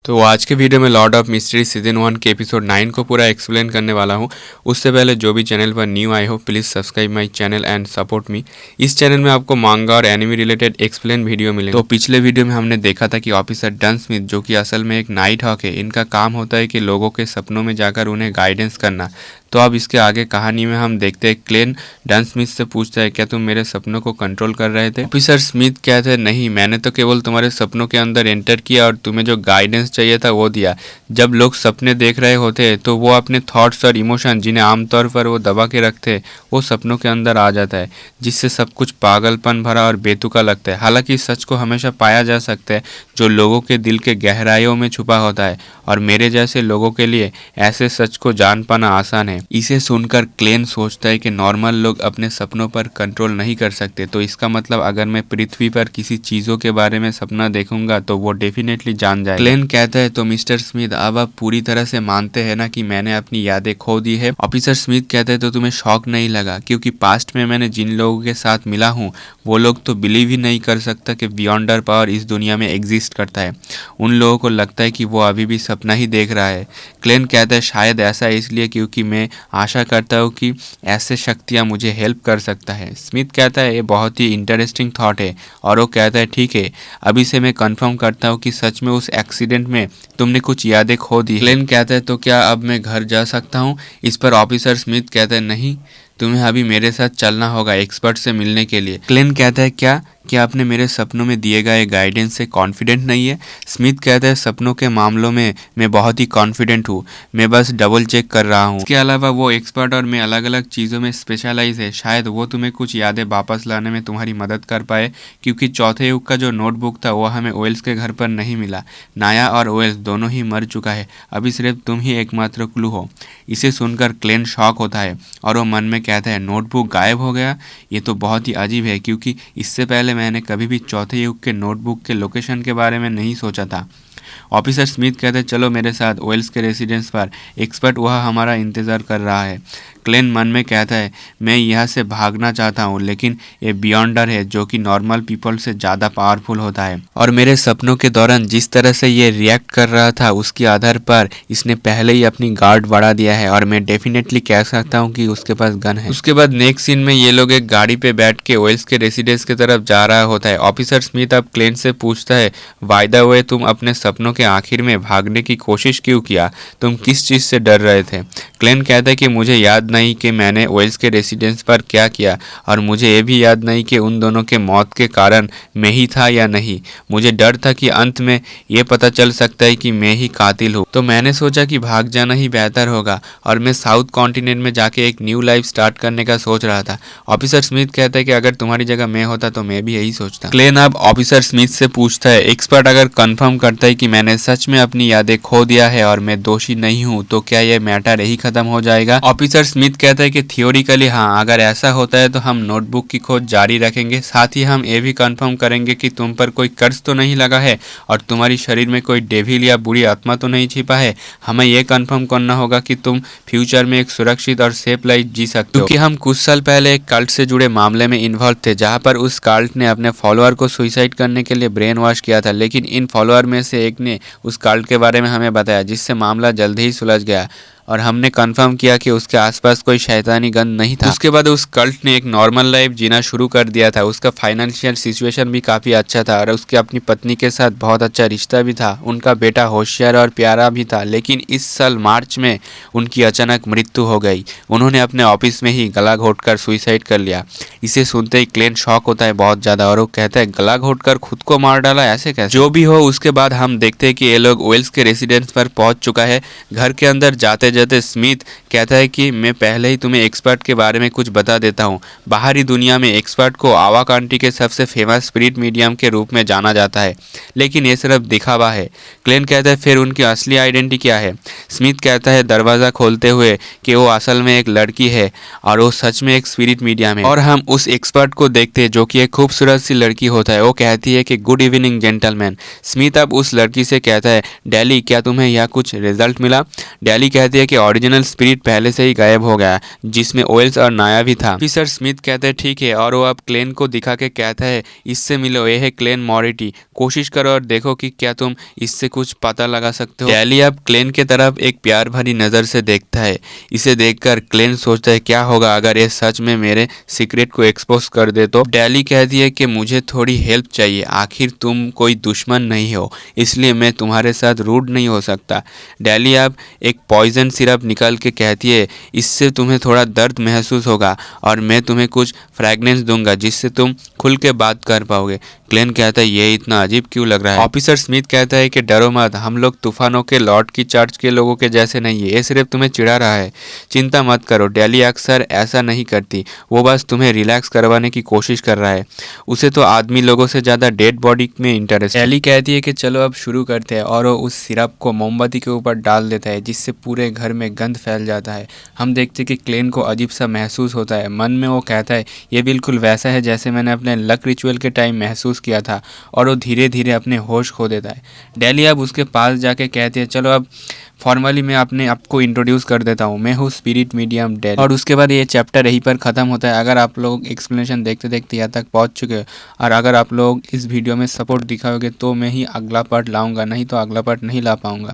तो आज के वीडियो में लॉर्ड ऑफ मिस्ट्री सीजन 1 के एपिसोड 9 को पूरा एक्सप्लेन करने वाला हूँ। उससे पहले जो भी चैनल पर न्यू आए हो please subscribe my channel and support me. इस चैनल में आपको मांगा और एनिमी रिलेटेड एक्सप्लेन वीडियो मिले। तो पिछले वीडियो में हमने देखा था कि ऑफिसर डन स्मिथ जो कि असल में एक नाइट हॉक है, इनका काम होता है कि लोगों के सपनों में जाकर उन्हें गाइडेंस करना। तो अब इसके आगे कहानी में हम देखते हैं क्लेन डन स्मिथ से पूछता है, क्या तुम मेरे सपनों को कंट्रोल कर रहे थे? ऑफिसर स्मिथ कहते हैं, नहीं, मैंने तो केवल तुम्हारे सपनों के अंदर एंटर किया और तुम्हें जो गाइडेंस चाहिए था वो दिया। जब लोग सपने देख रहे होते हैं तो वो अपने थॉट्स और इमोशन जिन्हें आमतौर पर वो दबा के रखते हैं वो सपनों के अंदर आ जाता है, जिससे सब कुछ पागलपन भरा और बेतुका लगता है। हालांकि सच को हमेशा पाया जा सकता है जो लोगों के दिल के गहराइयों में छुपा होता है, और मेरे जैसे लोगों के लिए ऐसे सच को जान पाना आसान है। इसे सुनकर क्लेन सोचता है कि नॉर्मल लोग अपने सपनों पर कंट्रोल नहीं कर सकते, तो इसका मतलब अगर मैं पृथ्वी पर किसी चीज़ों के बारे में सपना देखूंगा तो वो डेफिनेटली जान जाएगा। क्लेन कहता है, तो मिस्टर स्मिथ अब आप पूरी तरह से मानते हैं ना कि मैंने अपनी यादें खो दी है? ऑफिसर स्मिथ कहते हैं, तो तुम्हें शॉक नहीं लगा? क्योंकि पास्ट में मैंने जिन लोगों के साथ मिला हूँ वो लोग तो बिलीव ही नहीं कर सकता कि बियॉन्डर पावर इस दुनिया में एग्जिस्ट करता है। उन लोगों को लगता है कि वो अभी भी सपना ही देख रहा है। क्लेन कहता है, शायद ऐसा इसलिए क्योंकि मैं आशा करता हूँ कि ऐसे शक्तियाँ मुझे हेल्प कर सकता है। स्मिथ कहता है, ये बहुत ही इंटरेस्टिंग थॉट है, और वो कहता है, ठीक है, अभी से मैं कंफर्म करता हूँ कि सच में उस एक्सीडेंट में तुमने कुछ यादें खो दी। क्लेन कहता है, तो क्या अब मैं घर जा सकता हूँ? इस पर ऑफिसर स्मिथ कहता है, नहीं, तुम्हें अभी मेरे साथ चलना होगा एक्सपर्ट से मिलने के लिए। क्लेन कहता है, क्या आपने मेरे सपनों में दिए गए गाइडेंस से कॉन्फिडेंट नहीं है? स्मिथ कहता है, सपनों के मामलों में मैं बहुत ही कॉन्फिडेंट हूँ, मैं बस डबल चेक कर रहा हूँ। इसके अलावा वो एक्सपर्ट और मैं अलग अलग चीज़ों में स्पेशलाइज है, शायद वो तुम्हें कुछ यादें वापस लाने में तुम्हारी मदद कर पाए, क्योंकि चौथे युग का जो नोटबुक था वो हमें ओवेल्स के घर पर नहीं मिला। नाया और ओवेल्स दोनों ही मर चुका है, अभी सिर्फ तुम ही एकमात्र क्लू हो। इसे सुनकर क्लेन शॉक होता है और वो मन में कहता है, नोटबुक गायब हो गया? ये तो बहुत ही अजीब है, क्योंकि इससे पहले मैंने कभी भी चौथे युग के नोटबुक के लोकेशन के बारे में नहीं सोचा था। ऑफिसर स्मिथ कहते हैं, चलो मेरे साथ ओवेल्स के रेसिडेंस पर, एक्सपर्ट वहाँ हमारा इंतज़ार कर रहा है। क्लेन मन में कहता है, मैं यहाँ से भागना चाहता हूँ, लेकिन ये बियॉन्डर है जो कि नॉर्मल पीपल से ज़्यादा पावरफुल होता है, और मेरे सपनों के दौरान जिस तरह से ये रिएक्ट कर रहा था उसके आधार पर इसने पहले ही अपनी गार्ड बढ़ा दिया है, और मैं डेफिनेटली कह सकता हूँ कि उसके पास गन है। उसके बाद नेक्स्ट सीन में ये लोग एक गाड़ी पे बैठ के ओवेल्स के रेसिडेंस की तरफ जा रहा होता है। ऑफिसर स्मिथ अब क्लेन से पूछता है, बाय द वे, तुम अपने सपनों के आखिर में भागने की कोशिश क्यों किया? तुम किस चीज़ से डर रहे थे? क्लेन कहता है कि मुझे याद नहीं कि मैंने ओवेल्स के रेसिडेंस पर क्या किया, और मुझे ये भी याद नहीं कि उन दोनों के मौत के कारण मैं ही था या नहीं। मुझे डर था कि अंत में ये पता चल सकता है कि मैं ही कातिल हूँ, तो मैंने सोचा कि भाग जाना ही बेहतर होगा, और मैं साउथ कॉन्टिनेंट में जाके एक न्यू लाइफ स्टार्ट करने का सोच रहा था। ऑफिसर स्मिथ कहता है कि अगर तुम्हारी जगह मैं होता तो मैं भी यही सोचता। क्लेन अब ऑफिसर स्मिथ से पूछता है, एक्सपर्ट अगर कंफर्म करता है कि मैंने सच में अपनी यादें खो दिया है और मैं दोषी नहीं हूँ, तो क्या यह मैटर यही खत्म हो जाएगा? ऑफिसर स्मिथ कहता है कि थियोरिकली हाँ, अगर ऐसा होता है तो हम नोटबुक की खोज जारी रखेंगे, साथ ही हम ये भी कंफर्म करेंगे कि तुम पर कोई कर्ज तो नहीं लगा है और तुम्हारी शरीर में कोई डेविल या बुरी आत्मा तो नहीं छिपा है। हमें यह कंफर्म करना होगा कि तुम फ्यूचर में एक सुरक्षित और सेफ लाइफ जी सकते हो, क्योंकि हम कुछ साल पहले एक कल्ट से जुड़े मामले में इन्वॉल्व थे, जहाँ पर उस कल्ट ने अपने फॉलोअर को सुसाइड करने के लिए ब्रेन वॉश किया था, लेकिन इन फॉलोअर में से एक ने उस कल्ट के बारे में हमें बताया, जिससे मामला जल्दी ही सुलझ गया और हमने कंफर्म किया कि उसके आसपास कोई शैतानी गन नहीं था। उसके बाद उस कल्ट ने एक नॉर्मल लाइफ जीना शुरू कर दिया था। उसका फाइनेंशियल सिचुएशन भी काफ़ी अच्छा था और उसकी अपनी पत्नी के साथ बहुत अच्छा रिश्ता भी था। उनका बेटा होशियार और प्यारा भी था, लेकिन इस साल मार्च में उनकी अचानक मृत्यु हो गई। उन्होंने अपने ऑफिस में ही गला घोटकर सुसाइड कर लिया। इसे सुनते ही क्लेन शॉक होता है बहुत ज़्यादा, और वो कहता है, गला घोटकर खुद को मार डाला, ऐसे कैसे? जो भी हो, उसके बाद हम देखते हैं कि ये लोग ओवेल्स के रेसिडेंस पर पहुंच चुका है। घर के अंदर जाते स्मिथ कहता है कि मैं पहले ही तुम्हें एक्सपर्ट के बारे में कुछ बता देता हूँ। बाहरी दुनिया में एक्सपर्ट को आवा काउंटी के सबसे फेमस स्पिरिट मीडियम के रूप में जाना जाता है, लेकिन ये सिर्फ दिखावा है। क्लेन कहता है, फिर उनकी असली आइडेंटिटी क्या है? स्मिथ कहता है दरवाज़ा खोलते हुए कि वो असल में एक लड़की है और वो सच में एक स्पिरिट मीडियम है, और हम उस एक्सपर्ट को देखते हैं जो कि एक खूबसूरत सी लड़की होता है। वो कहती है कि गुड इवनिंग जेंटलमैन। स्मिथ अब उस लड़की से कहता है, डैली, क्या तुम्हें यह कुछ रिजल्ट मिला? डैली कहती है कि ओरिजिनल स्पिरिट पहले से ही गायब हो गया, जिसमें ओवेल्स और नाया भी था। ऑफिसर स्मिथ कहते हैं ठीक है, और वो अब क्लेन को दिखा के कहता है, इससे मिलो, ये है क्लेन मॉरिटी, कोशिश करो और देखो कि क्या तुम इससे कुछ पता लगा सकते हो। डैली अब क्लेन के तरफ एक प्यार भरी नज़र से देखता है। इसे देखकर क्लेन सोचता है क्या होगा अगर ये सच में मेरे सीक्रेट को एक्सपोज कर दे तो। डैली कहती है कि मुझे थोड़ी हेल्प चाहिए, आखिर तुम कोई दुश्मन नहीं हो, इसलिए मैं तुम्हारे साथ रूड नहीं हो सकता। डैली अब एक पॉइजन सिरप निकाल के कहती है इससे तुम्हें थोड़ा दर्द महसूस होगा और मैं तुम्हें कुछ फ्रैगनेंस दूंगा जिससे तुम खुल के बात कर पाओगे। क्लेन कहता है ये इतना अजीब क्यों लग रहा है। ऑफिसर स्मिथ कहता है कि डरो मत, हम लोग तूफानों के लॉर्ड की चर्च के लोगों के जैसे नहीं है, ये सिर्फ तुम्हें चिढ़ा रहा है, चिंता मत करो। डैली अक्सर ऐसा नहीं करती, वो बस तुम्हें रिलैक्स करवाने की कोशिश कर रहा है, उसे तो आदमी लोगों से ज़्यादा डेड बॉडी में इंटरेस्ट है। डैली कहती है कि चलो अब शुरू करते हैं और वो उस सिरप को मोमबत्ती के ऊपर डाल देता है जिससे पूरे घर में गंध फैल जाता है। हम देखते हैं कि क्लेन को अजीब सा महसूस होता है। मन में वो कहता है ये बिल्कुल वैसा है जैसे मैंने अपने लक रिचुअल के टाइम महसूस किया था, और वो धीरे धीरे अपने होश खो देता है। डैली अब उसके पास जाके कहती है चलो अब फॉर्मली मैं अपने आपको इंट्रोड्यूस कर देता हूँ, मैं हूँ स्पिरिट मीडियम डैली। और उसके बाद ये चैप्टर यहीं पर ख़त्म होता है। अगर आप लोग एक्सप्लेनेशन देखते देखते यहाँ तक पहुँच चुके हो और अगर आप लोग इस वीडियो में सपोर्ट दिखाओगे तो मैं ही अगला पार्ट लाऊंगा, नहीं तो अगला पार्ट नहीं ला पाऊंगा।